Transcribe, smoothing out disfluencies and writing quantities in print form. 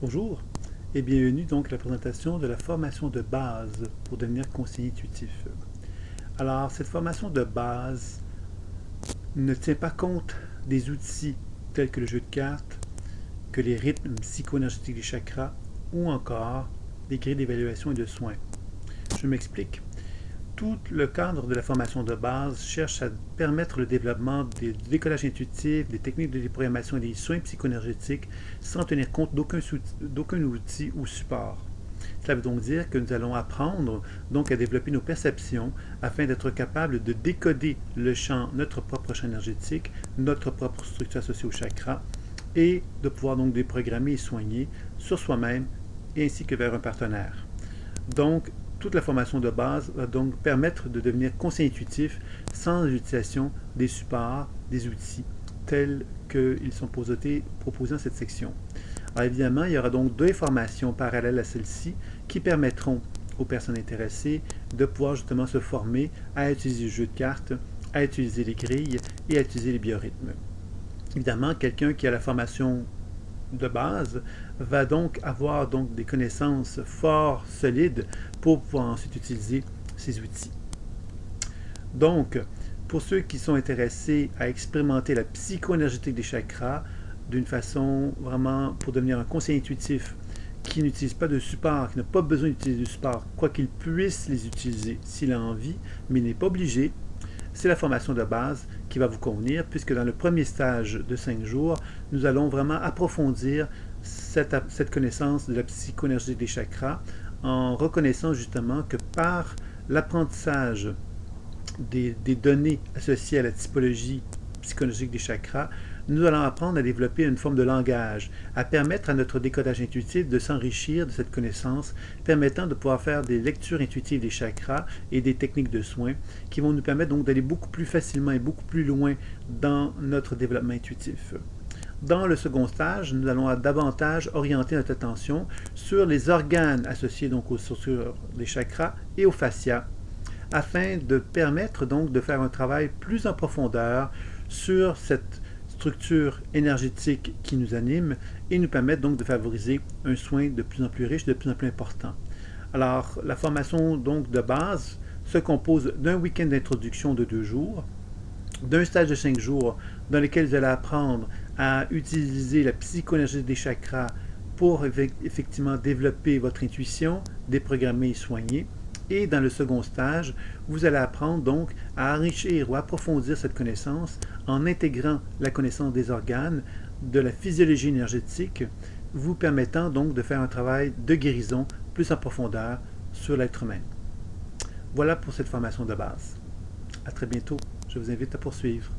Bonjour et bienvenue donc à la présentation de la formation de base pour devenir conseiller intuitif. Alors, cette formation de base ne tient pas compte des outils tels que le jeu de cartes, que les rythmes psycho-énergétiques des chakras ou encore des grilles d'évaluation et de soins. Je m'explique. Tout le cadre de la formation de base cherche à permettre le développement du décollage intuitif, des techniques de déprogrammation et des soins psychoénergétiques sans tenir compte d'aucun outil ou support. Cela veut donc dire que nous allons apprendre donc à développer nos perceptions afin d'être capables de décoder notre propre champ énergétique, notre propre structure associée au chakra et de pouvoir donc déprogrammer et soigner sur soi-même ainsi que vers un partenaire. Donc, toute la formation de base va donc permettre de devenir conseiller intuitif sans l'utilisation des supports, des outils tels qu'ils sont proposés dans cette section. Alors évidemment, il y aura donc deux formations parallèles à celle-ci qui permettront aux personnes intéressées de pouvoir justement se former à utiliser le jeu de cartes, à utiliser les grilles et à utiliser les biorhythmes. Évidemment, quelqu'un qui a la formation de base va donc avoir donc des connaissances fort solides pour pouvoir ensuite utiliser ces outils. Donc, pour ceux qui sont intéressés à expérimenter la psycho-énergétique des chakras d'une façon vraiment pour devenir un conseiller intuitif qui n'utilise pas de support, qui n'a pas besoin d'utiliser de support, quoi qu'il puisse les utiliser s'il a envie, mais n'est pas obligé, c'est la formation de base qui va vous convenir, puisque dans le premier stage de 5 jours, nous allons vraiment approfondir cette connaissance de la psychoénergie des chakras en reconnaissant justement que par l'apprentissage des données associées à la typologie psychologique des chakras, nous allons apprendre à développer une forme de langage, à permettre à notre décodage intuitif de s'enrichir de cette connaissance, permettant de pouvoir faire des lectures intuitives des chakras et des techniques de soins qui vont nous permettre donc d'aller beaucoup plus facilement et beaucoup plus loin dans notre développement intuitif. Dans le second stage, nous allons davantage orienter notre attention sur les organes associés donc aux structures des chakras et aux fascias, afin de permettre donc de faire un travail plus en profondeur sur cette structure énergétique qui nous anime et nous permettre donc de favoriser un soin de plus en plus riche, de plus en plus important. Alors, la formation donc de base se compose d'un week-end d'introduction de 2 jours, d'un stage de 5 jours dans lequel vous allez apprendre à utiliser la psychoénergie des chakras pour effectivement développer votre intuition, déprogrammer et soigner. Et dans le second stage, vous allez apprendre donc à enrichir ou approfondir cette connaissance en intégrant la connaissance des organes, de la physiologie énergétique, vous permettant donc de faire un travail de guérison plus en profondeur sur l'être humain. Voilà pour cette formation de base. À très bientôt. Je vous invite à poursuivre.